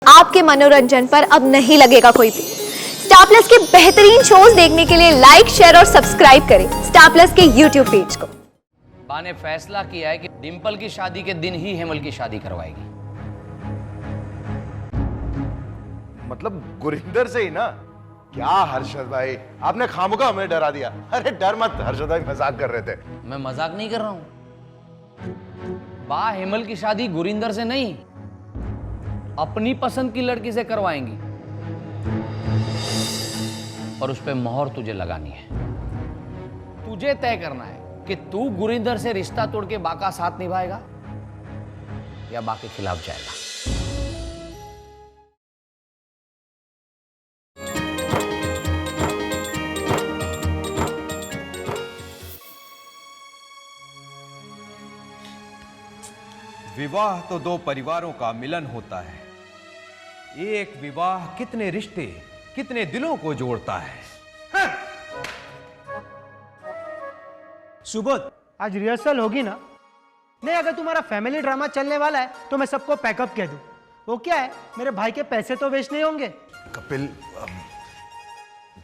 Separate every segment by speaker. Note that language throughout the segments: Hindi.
Speaker 1: आपके मनोरंजन पर अब नहीं लगेगा कोई भी। स्टार प्लस के बेहतरीन शोज देखने के लिए लाइक, शेयर और सब्सक्राइब करें स्टार प्लस के यूट्यूब पेज को।
Speaker 2: बा ने फैसला किया है कि डिंपल की शादी के दिन ही हेमल की शादी करवाएगी।
Speaker 3: मतलब गुरिंदर से ही ना? क्या हर्षद भाई, आपने खामोखा हमें डरा दिया। अरे डर मत, हर्षद भाई मजाक कर रहे थे।
Speaker 2: मैं मजाक नहीं कर रहा हूं। बा हेमल की शादी गुरिंदर से नहीं, अपनी पसंद की लड़की से करवाएंगी और उस पे मोहर तुझे लगानी है। तुझे तय करना है कि तू गुरिंदर से रिश्ता तोड़ के बा का साथ निभाएगा या बा के खिलाफ जाएगा।
Speaker 4: विवाह तो दो परिवारों का मिलन होता है। एक विवाह कितने रिश्ते, कितने दिलों को जोड़ता है।
Speaker 5: सुबोध, आज रिहर्सल होगी ना? नहीं, अगर तुम्हारा फैमिली ड्रामा चलने वाला है तो मैं सबको पैकअप कह दूं। वो क्या है, मेरे भाई के पैसे तो वेस्ट नहीं होंगे।
Speaker 3: कपिल,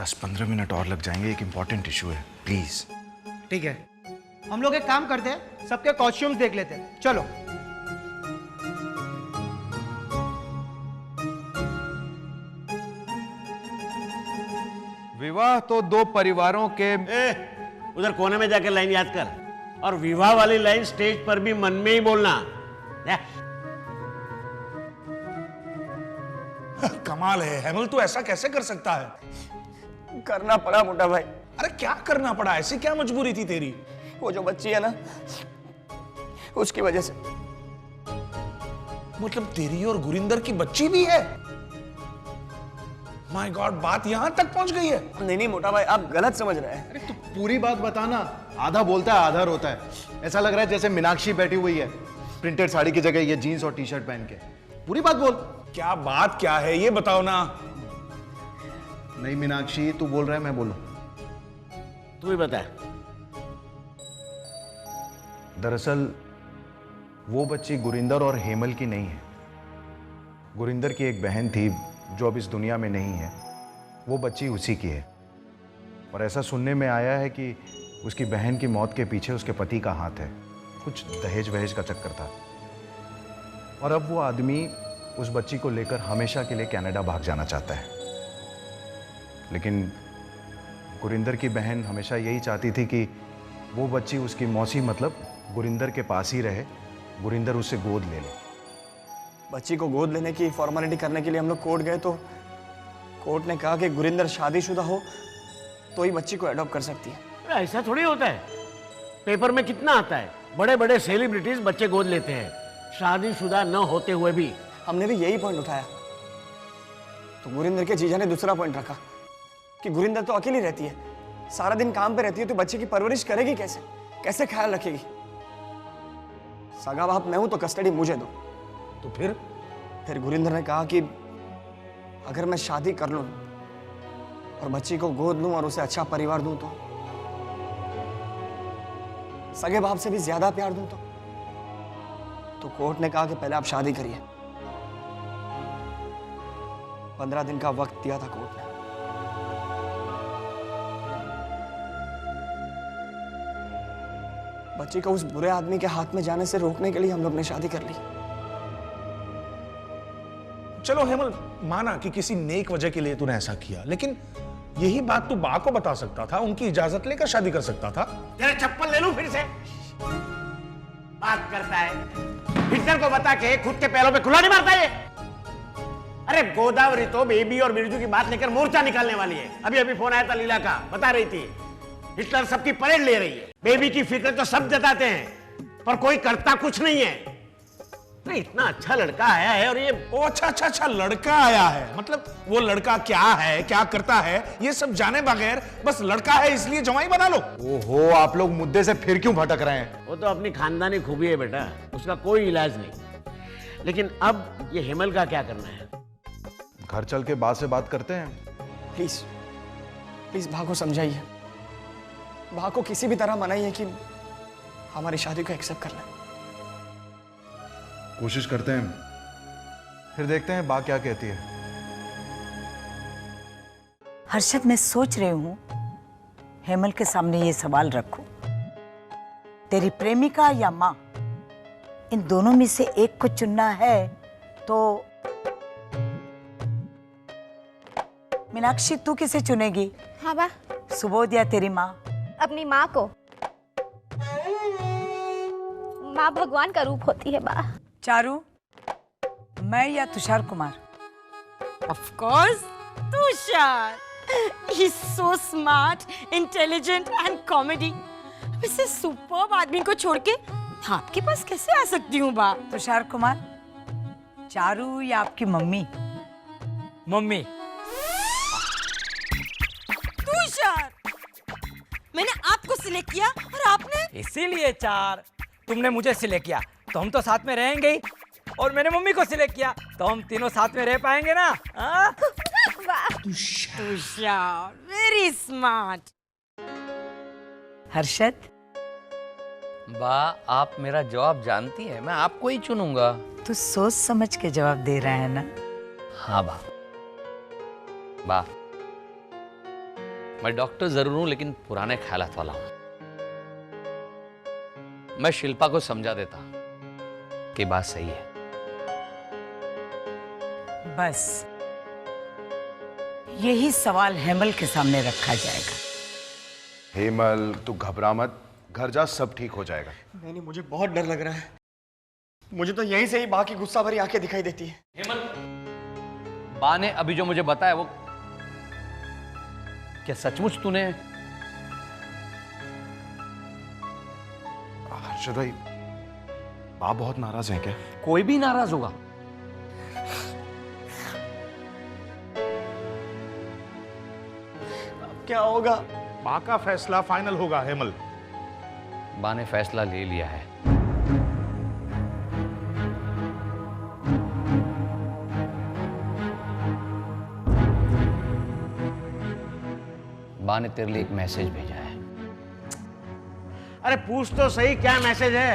Speaker 3: 10-15 मिनट और लग जाएंगे, एक इंपॉर्टेंट इशू है, प्लीज।
Speaker 5: ठीक है, हम लोग एक काम करते हैं, सबके कॉस्ट्यूम्स देख लेते हैं। चलो।
Speaker 4: विवाह तो दो परिवारों के
Speaker 6: उधर कोने में जाकर लाइन याद कर, और विवाह वाली लाइन स्टेज पर भी मन में ही बोलना।
Speaker 7: कमाल है हेमल, तू ऐसा कैसे कर सकता है?
Speaker 8: करना पड़ा मोटा भाई।
Speaker 7: अरे क्या करना पड़ा? ऐसी क्या मजबूरी थी तेरी?
Speaker 8: वो जो बच्ची है ना, उसकी वजह से।
Speaker 7: मतलब तेरी और गुरिंदर की बच्ची भी है? माय गॉड, बात यहां तक पहुंच गई है।
Speaker 8: नहीं मोटा भाई, आप गलत समझ रहे हैं।
Speaker 3: अरे तू पूरी बात बताना। आधा बोलता है आधा रोता है। ऐसा लग रहा है जैसे मीनाक्षी बैठी हुई है प्रिंटेड साड़ी की जगह ये जीन्स और टी शर्ट पहन के। पूरी बात बोल।
Speaker 7: क्या बात क्या है ये बताओ ना।
Speaker 3: नहीं मीनाक्षी, तू बोल रहा है मैं बोलूं?
Speaker 6: तू ही बता।
Speaker 3: दरअसल वो बच्ची गुरिंदर और हेमल की नहीं है। गुरिंदर की एक बहन थी जो अब इस दुनिया में नहीं है, वो बच्ची उसी की है। और ऐसा सुनने में आया है कि उसकी बहन की मौत के पीछे उसके पति का हाथ है। कुछ दहेज वहेज का चक्कर था। और अब वो आदमी उस बच्ची को लेकर हमेशा के लिए कनाडा भाग जाना चाहता है। लेकिन गुरिंदर की बहन हमेशा यही चाहती थी कि वो बच्ची उसकी मौसी मतलब गुरिंदर के पास ही रहे, गुरिंदर उससे गोद ले ले।
Speaker 8: बच्ची को गोद लेने की फॉर्मेलिटी करने के लिए हम लोग कोर्ट गए तो कोर्ट ने कहा कि गुरिंदर शादीशुदा हो तो ही बच्ची को अडॉप्ट कर सकती है।
Speaker 6: ऐसा थोड़ी होता है, पेपर में कितना आता है, बड़े बड़े सेलिब्रिटीज बच्चे गोद लेते हैं शादीशुदा न होते हुए भी।
Speaker 8: हमने भी यही पॉइंट उठाया तो गुरिंदर के जीजा ने दूसरा पॉइंट रखा कि गुरिंदर तो अकेली रहती है, सारा दिन काम पे रहती है, तो बच्चे की परवरिश करेगी कैसे, कैसे ख्याल रखेगी? सगा बाप मैं हूं तो कस्टडी मुझे दो।
Speaker 7: तो फिर
Speaker 8: गुरिंदर ने कहा कि अगर मैं शादी कर लूं और बच्ची को गोद लूं और उसे अच्छा परिवार दूं तो सगे बाप से भी ज्यादा प्यार दूं तो कोर्ट ने कहा कि पहले आप शादी करिए। 15 दिन का वक्त दिया था कोर्ट ने। बच्ची को उस बुरे आदमी के हाथ में जाने से रोकने के लिए हम लोग ने शादी कर ली।
Speaker 7: चलो हेमल, माना कि किसी नेक वजह के लिए तूने ऐसा किया, लेकिन यही बात तू बा को बता सकता था, उनकी इजाजत लेकर शादी कर सकता था।
Speaker 6: तेरा चप्पल ले लूं फिर से? बात करता है, हिटलर को बता के खुद के पैरों पे खुला नहीं मारता ये। अरे गोदावरी तो बेबी और बिरजू की बात लेकर मोर्चा निकालने वाली है। अभी अभी फोन आया था लीला का, बता रही थी हिटलर सबकी परेड ले रही है। बेबी की फिक्र तो सब जताते हैं पर कोई करता कुछ नहीं है। नहीं, इतना अच्छा लड़का आया है और ये
Speaker 7: अच्छा लड़का आया है। मतलब वो लड़का क्या है, क्या करता है, ये सब जाने बगैर बस लड़का है इसलिए जवाई बना लो।
Speaker 3: ओहो, आप लोग मुद्दे से फिर क्यों भटक रहे हैं?
Speaker 6: वो तो अपनी खानदानी खूबी है बेटा, उसका कोई इलाज नहीं। लेकिन अब ये हेमल का क्या करना है?
Speaker 3: घर चल के बा से बात करते हैं।
Speaker 8: प्लीज प्लीज भा को समझाइए, भा को किसी भी तरह मनाइए कि हमारी शादी को एक्सेप्ट कर ले।
Speaker 3: कोशिश करते हैं, फिर देखते हैं बा क्या कहती है।
Speaker 9: हर्षद, मैं सोच रही हूँ हेमल के सामने ये सवाल रखूं, तेरी प्रेमिका या माँ, इन दोनों में से एक को चुनना है तो मीनाक्षी तू किसे चुनेगी?
Speaker 1: हाँ बा,
Speaker 9: सुबोध या तेरी माँ?
Speaker 1: अपनी माँ को। माँ भगवान का रूप होती है बा।
Speaker 9: चारू, मैं या Tushar Kumar?
Speaker 10: Of course, Tushar. He's so smart, intelligent and comedy. वैसे सुपर्ब आदमी को छोड़ के आपके पास कैसे आ सकती हूँ बा?
Speaker 9: तुषार कुमार, चारू या आपकी मम्मी?
Speaker 11: मम्मी।
Speaker 10: तुषार, मैंने आपको सिलेक्ट किया और आपने?
Speaker 11: इसीलिए चार, तुमने मुझे सिलेक्ट किया तो हम तो साथ में रहेंगे ही, और मैंने मम्मी को सिलेक्ट किया तो हम तीनों साथ में रह पाएंगे ना? हाँ?
Speaker 10: Tushar, very smart.
Speaker 9: हर्षद,
Speaker 2: बा, आप मेरा जवाब जानती है, मैं आपको ही चुनूंगा।
Speaker 9: तू सोच समझ के जवाब दे रहा है ना?
Speaker 2: हाँ बा। बा, मैं डॉक्टर जरूर हूं लेकिन पुराने ख्यालात वाला हूं। मैं शिल्पा को समझा देता कि बात सही है।
Speaker 9: बस यही सवाल हेमल के सामने रखा जाएगा।
Speaker 3: हेमल, तू घबरा मत, घर जा, सब ठीक हो जाएगा।
Speaker 8: नहीं, मुझे बहुत डर लग रहा है। मुझे तो यहीं से ही बा की गुस्सा भरी आंखें दिखाई देती है।
Speaker 2: हेमल, बा ने अभी जो मुझे बताया वो क्या सचमुच तूने?
Speaker 3: हर्षद भाई, बा बहुत नाराज है क्या?
Speaker 2: कोई भी नाराज होगा।
Speaker 8: अब क्या होगा?
Speaker 7: बा का फैसला फाइनल होगा हेमल।
Speaker 2: बा ने फैसला ले लिया है। बा ने तेरे लिए एक मैसेज भेजा है।
Speaker 6: अरे पूछ तो सही, क्या मैसेज है?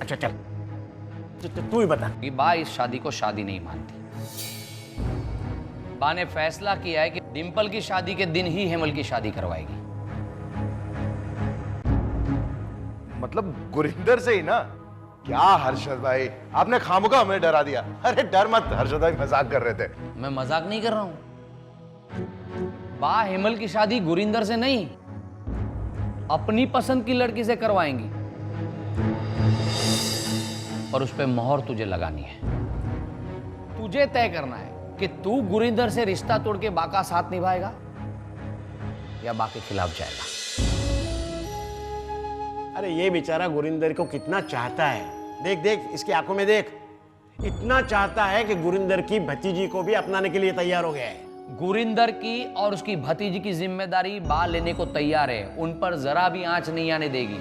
Speaker 6: अच्छा चल, तू ही बता।
Speaker 2: कि बा इस शादी को शादी नहीं मानती। बा ने फैसला किया है कि डिंपल की शादी के दिन ही हेमल की शादी करवाएगी।
Speaker 3: मतलब गुरिंदर से ही ना? क्या हर्षद भाई, आपने खामोखा हमें डरा दिया। अरे डर मत हर्षद भाई, मजाक कर रहे थे।
Speaker 2: मैं मजाक नहीं कर रहा हूं। बा हेमल की शादी गुरिंदर से नहीं, अपनी पसंद की लड़की से करवाएंगी, और उस पे मोहर तुझे लगानी है। तुझे तय करना है कि तू गुरिंदर से रिश्ता तोड़ के बा का साथ निभाएगा या बा के खिलाफ जाएगा।
Speaker 6: अरे ये बेचारा गुरिंदर को कितना चाहता है। देख देख, इसकी आंखों में देख। इतना चाहता है कि गुरिंदर की भतीजी को भी अपनाने के लिए तैयार हो गया है।
Speaker 2: गुरिंदर की और उसकी भतीजी की जिम्मेदारी बा लेने को तैयार है। उन पर जरा भी आंच नहीं आने देगी।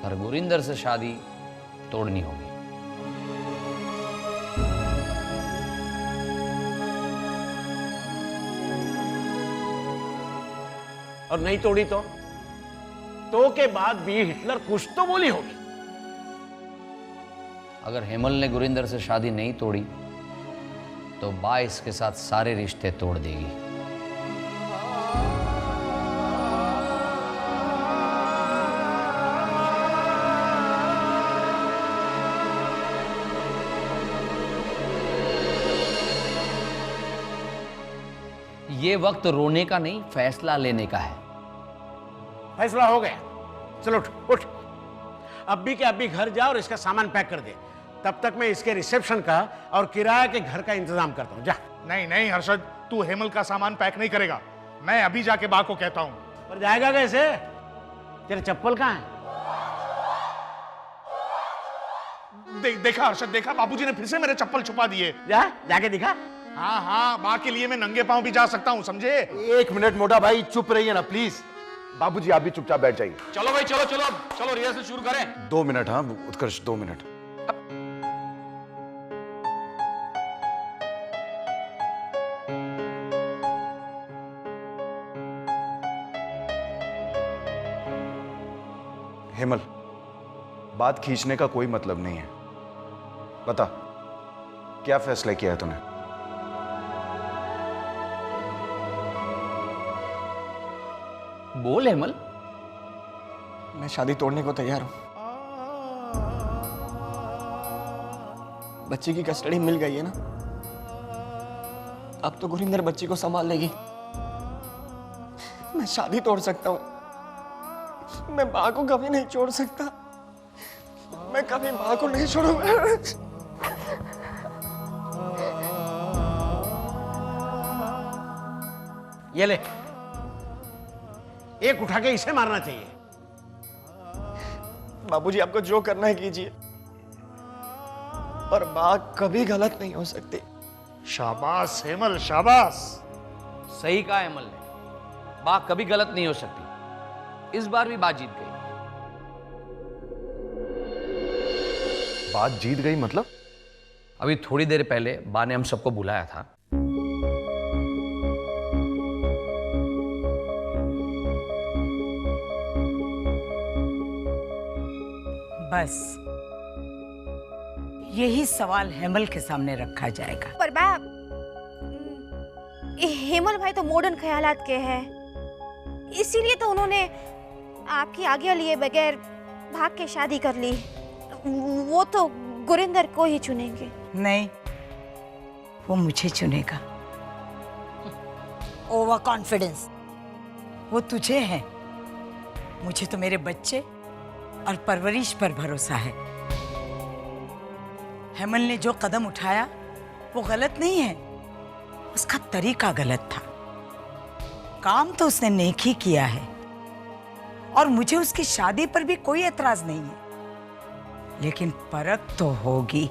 Speaker 2: पर गुरिंदर से शादी तोड़नी होगी।
Speaker 6: और नहीं तोड़ी तो के बाद भी हिटलर कुछ तो बोली होगी।
Speaker 2: अगर हेमल ने गुरिंदर से शादी नहीं तोड़ी तो बा इसके साथ सारे रिश्ते तोड़ देगी। ये वक्त रोने का नहीं, फैसला लेने का है।
Speaker 6: फैसला हो गया। चलो उठ उठ, अभी के अभी घर जा और इसका सामान पैक कर दे। तब तक मैं इसके रिसेप्शन का और किराए के घर का इंतजाम करता हूं। जा।
Speaker 7: नहीं नहीं हर्षद, तू हेमल का सामान पैक नहीं करेगा। मैं अभी जाके बा को कहता हूं।
Speaker 6: पर जाएगा कैसे? तेरे चप्पल कहां है?
Speaker 7: देखा हर्षद, देखा, बाबूजी ने फिर से मेरे चप्पल छुपा दिए।
Speaker 6: जाके दिखा।
Speaker 7: हाँ हाँ, बा के लिए मैं नंगे पांव भी जा सकता हूँ, समझे?
Speaker 3: एक मिनट मोटा भाई, चुप रहिए ना प्लीज। बाबूजी आप भी चुपचाप बैठ जाइए।
Speaker 4: चलो भाई, चलो चलो चलो, रिहर्सल शुरू करें।
Speaker 3: 2 मिनट। हाँ उत्कर्ष, 2 मिनट। हेमल, बात खींचने का कोई मतलब नहीं है। बता, क्या फैसला किया है तूने?
Speaker 2: बोल हेमल।
Speaker 8: मैं शादी तोड़ने को तैयार हूं। बच्ची की कस्टडी मिल गई है ना, अब तो गुरिंदर बच्ची को संभाल लेगी। मैं शादी तोड़ सकता हूं, मैं मां को कभी नहीं छोड़ सकता। मैं कभी मां को नहीं छोड़ूंगा।
Speaker 6: ये ले, एक उठा के इसे मारना चाहिए।
Speaker 8: बाबूजी, आपको जो करना है कीजिए, पर मां कभी गलत नहीं हो सकती।
Speaker 7: शाबाश हेमल, शाबाश।
Speaker 2: सही कहा हेमल ने, बात कभी गलत नहीं हो सकती। इस बार भी बात जीत गई।
Speaker 3: बात जीत गई मतलब?
Speaker 2: अभी थोड़ी देर पहले बा ने हम सबको बुलाया था।
Speaker 9: बस यही सवाल हेमल के सामने रखा जाएगा।
Speaker 1: पर बा, हेमल भाई तो मॉडर्न ख्यालात के हैं, इसीलिए तो उन्होंने आपकी आज्ञा लिए बगैर भाग के शादी कर ली। वो तो गुरिंदर को ही चुनेंगे।
Speaker 9: नहीं, वो मुझे चुनेगा।
Speaker 10: Over confidence.
Speaker 9: वो तुझे है, मुझे तो मेरे बच्चे और परवरिश पर भरोसा है। हेमल ने जो कदम उठाया वो गलत नहीं है, उसका तरीका गलत था। काम तो उसने नेक ही किया है और मुझे उसकी शादी पर भी कोई एतराज नहीं है, लेकिन परख तो होगी।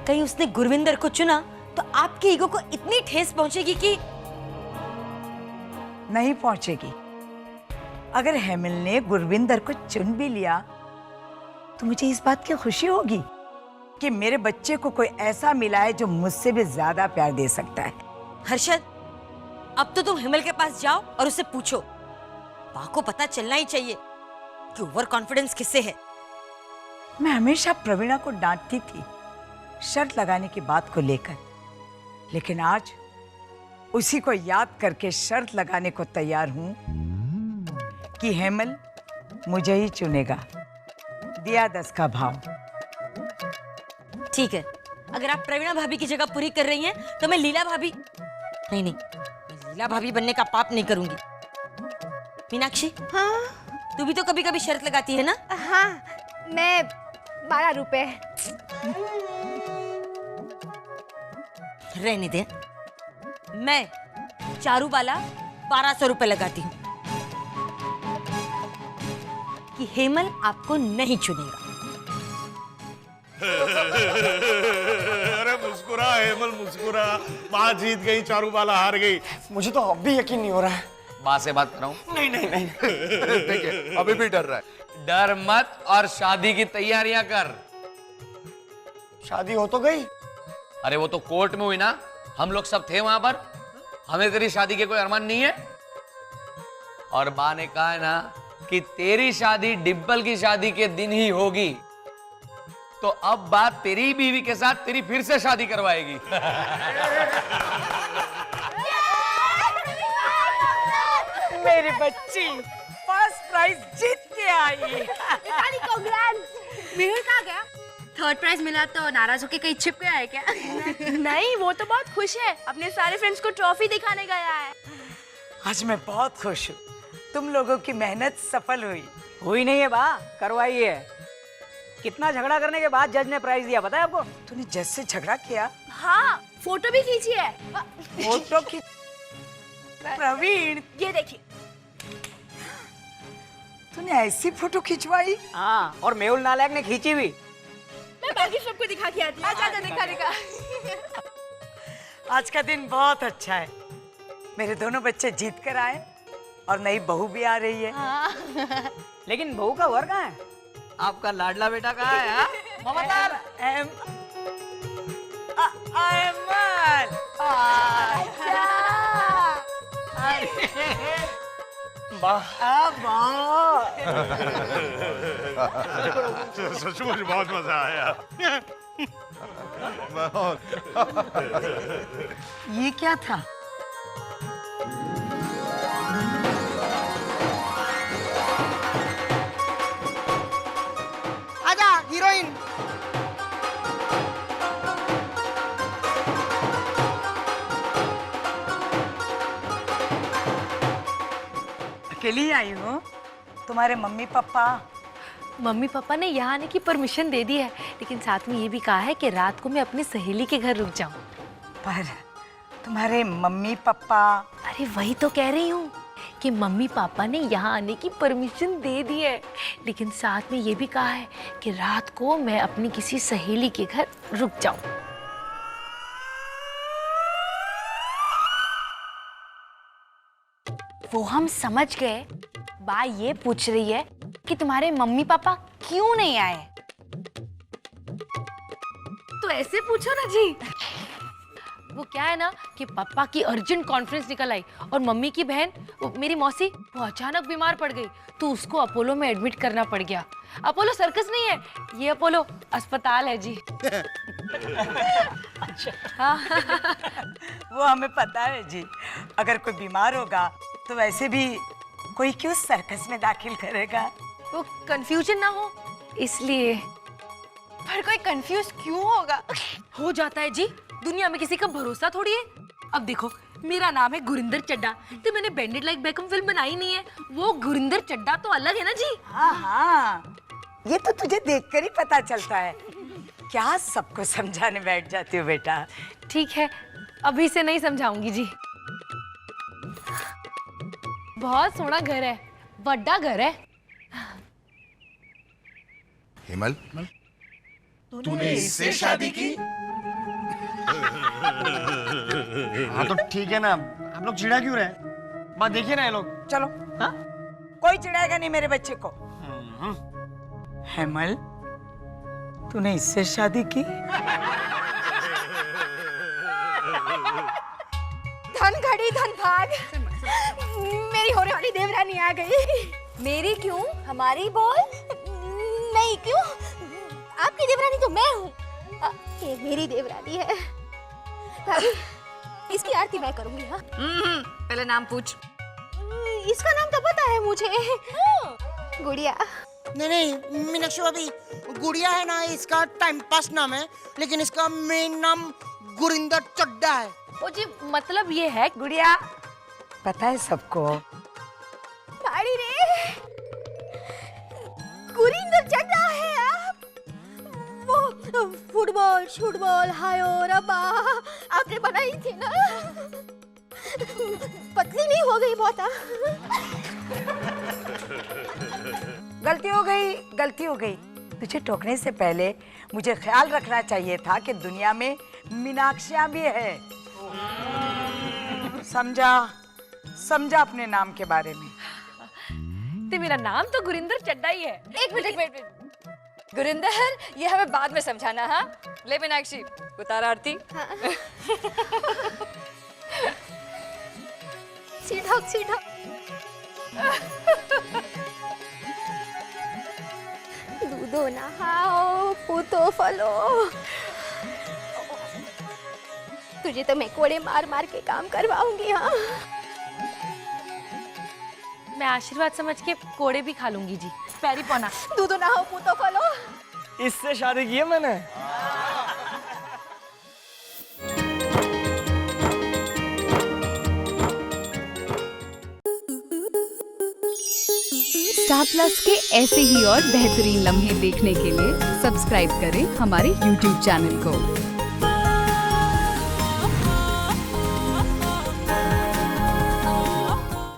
Speaker 10: कहीं उसने गुरविंदर को चुना तो आपके ईगो को इतनी ठेस पहुंचेगी कि
Speaker 9: नहीं पहुंचेगी। अगर हेमल ने गुरविंदर को चुन भी लिया तो मुझे इस बात की खुशी होगी कि मेरे बच्चे को कोई ऐसा मिला है जो मुझसे भी ज्यादा प्यार दे सकता है।
Speaker 10: हर्षद, अब तो तुम हिमल के पास जाओ और उससे पूछो। मां को पता चलना ही चाहिए कि ओवर कॉन्फिडेंस किससे है।
Speaker 9: मैं हमेशा प्रवीणा को डांटती थी शर्त लगाने की बात को लेकर, लेकिन आज उसी को याद करके शर्त लगाने को तैयार हूं कि हेमल मुझे ही चुनेगा। दिया 10 का भाव।
Speaker 10: ठीक है, अगर आप प्रवीणा भाभी की जगह पूरी कर रही हैं तो मैं लीला भाभी नहीं, मैं लीला भाभी बनने का पाप नहीं करूंगी। मीनाक्षी,
Speaker 1: हाँ
Speaker 10: तू भी तो कभी कभी शर्त लगाती है ना?
Speaker 1: हाँ, मैं 12 रुपए।
Speaker 10: रहने दे, मैं चारू वाला 1200 रुपए लगाती हूँ कि हेमल आपको नहीं चुनेगा।
Speaker 7: अरे मुस्कुरा हेमल, मुस्कुरा। बात जीत गई, चारूबाला हार गई।
Speaker 8: मुझे तो अब भी यकीन नहीं हो रहा है।
Speaker 2: बा से बात कर रहा हूं।
Speaker 8: नहीं नहीं नहीं।
Speaker 3: देखिए, अभी भी डर रहा है।
Speaker 2: डर मत और शादी की तैयारियां कर।
Speaker 8: शादी हो तो गई।
Speaker 2: अरे वो तो कोर्ट में हुई ना, हम लोग सब थे वहां पर। हमें तेरी शादी के कोई अरमान नहीं है। और बा ने कहा है ना कि तेरी शादी डिम्पल की शादी के दिन ही होगी, तो अब बात तेरी बीवी के साथ तेरी फिर से शादी करवाएगी।
Speaker 9: मेरी बच्ची फर्स्ट प्राइज जीत के आई।
Speaker 1: मेहुल कहाँ गया?
Speaker 12: थर्ड प्राइज मिला तो नाराज होके कहीं छिप गया है क्या?
Speaker 1: नहीं, वो तो बहुत खुश है, अपने सारे फ्रेंड्स को ट्रॉफी दिखाने गया है।
Speaker 9: आज मैं बहुत खुश हूँ, तुम लोगों की मेहनत सफल हुई।
Speaker 11: हुई नहीं है बा, करवाई है। कितना झगड़ा करने के बाद जज ने प्राइज दिया, पता है आपको?
Speaker 9: तूने जज से झगड़ा किया?
Speaker 1: हाँ, फोटो भी खींची है।
Speaker 9: फोटो की? प्रवीण,
Speaker 1: ये देखिए।
Speaker 9: तूने ऐसी फोटो खिंचवाई?
Speaker 11: हाँ, और मेहुल नालायक ने खींची भी।
Speaker 1: मैं बाकी सबको दिखा के आती हूँ। अच्छा, दिखा।
Speaker 9: आज का दिन बहुत अच्छा है, मेरे दोनों बच्चे जीत कर आए और नई बहू भी आ रही है।
Speaker 11: लेकिन बहू का वर कहाँ है? आपका लाडला बेटा कहाँ है? हाँ? ममतार।
Speaker 6: अब्बा।
Speaker 7: सचमुच बहुत मजा आया।
Speaker 9: ये क्या था?
Speaker 5: आजा हीरोइन।
Speaker 9: अकेली आई हो? तुम्हारे मम्मी पापा?
Speaker 12: मम्मी पापा ने यहाँ आने की परमिशन दे दी है, लेकिन साथ में ये भी कहा है कि रात को मैं अपनी सहेली के घर रुक जाऊं।
Speaker 9: पर तुम्हारे मम्मी पापा?
Speaker 12: अरे वही तो कह रही हूँ कि मम्मी पापा ने यहाँ आने की परमिशन दे दी है, लेकिन साथ में ये भी कहा है कि रात को मैं अपनी किसी सहेली के घर रुक जाऊं। वो हम समझ गए। बा ये पूछ रही है कि तुम्हारे मम्मी पापा क्यों नहीं आए। तो ऐसे पूछो ना जी। वो क्या है ना कि पापा की अर्जेंट कॉन्फ्रेंस निकल आई और मम्मी की बहन मेरी मौसी वो अचानक बीमार पड़ गई, तो उसको अपोलो में एडमिट करना पड़ गया। अपोलो सर्कस नहीं है, ये अपोलो अस्पताल है जी।
Speaker 9: हाँ। वो हमें पता है जी। अगर कोई बीमार होगा तो वैसे भी कोई क्यों सर्कस में दाखिल करेगा?
Speaker 12: वो कंफ्यूजन ना हो इसलिए। पर कोई कंफ्यूज क्यों होगा? हो जाता है जी, दुनिया में किसी का भरोसा थोड़ी है। अब देखो मेरा नाम है गुरिंदर चड्ढा, तो मैंने बेंडेड लाइक बेकम फिल्म बनाई नहीं है। वो गुरिंदर चड्ढा तो अलग है ना जी।
Speaker 9: हाँ हाँ, ये तो तुझे देखकर ही पता चलता है। क्या सबको समझाने बैठ जाती हो बेटा?
Speaker 12: ठीक है, अभी से नहीं समझाऊंगी जी। बहुत सोना घर है, बड़ा घर है।
Speaker 3: हेमल,
Speaker 6: तूने इससे शादी की? हाँ तो ठीक है ना, आप लोग चिढ़ा क्यों रहे? बात देखिए ना ये लोग।
Speaker 9: चलो। हाँ? कोई चिढ़ाएगा नहीं मेरे बच्चे को। हेमल, तूने इससे शादी की?
Speaker 1: धन घड़ी धन भाग, मेरी होने वाली देवरानी आ गई। मेरी क्यों? हमारी बोल। नहीं क्यों? आपकी देवरानी तो मैं हूँ। ये मेरी देवरानी है। भाभी, इसकी आरती मैं करूंगी। हाँ?
Speaker 12: पहले नाम पूछ।
Speaker 1: इसका नाम तो पता है मुझे। गुड़िया।
Speaker 5: नहीं मीनाक्षी भाभी, गुड़िया है ना, इसका टाइम पास नाम है, लेकिन इसका मेन नाम गुरिंदर चड्ढा है।
Speaker 12: ओ जी, मतलब ये है
Speaker 9: गुड़िया। पता है सबको।
Speaker 1: भाड़ी रे, गुरिंदर चड्ढा है आप। वो फुटबॉल शूटबॉल हायो रब्बा आपने बनाई थी ना, पतली नहीं हो गई बहुत?
Speaker 9: गलती हो गई, गलती हो गई। तुझे टोकने से पहले मुझे ख्याल रखना चाहिए था कि दुनिया में मीनाक्षियां भी है। समझा? समझा अपने नाम के बारे में।
Speaker 12: तो मेरा नाम तो गुरिंदर चड्ढा ही है।
Speaker 13: एक मिनट। गुरिंदर, ये हमें बाद में समझाना। हाँ, ले मीनाक्षी उतार आरती।
Speaker 1: सीधा सीधा। दूधो नहाओ पूतो फलो। तुझे तो मैं कोड़े मार मार के काम करवाऊंगी। हाँ,
Speaker 12: मैं आशीर्वाद समझ के कोड़े भी खा लूंगी जी। पैरी पौना।
Speaker 1: दूधो नहाओ पूतो फलो।
Speaker 6: इससे शादी की है मैंने।
Speaker 14: स्टार प्लस के ऐसे ही और बेहतरीन लम्हे देखने के लिए सब्सक्राइब करें हमारे YouTube चैनल को।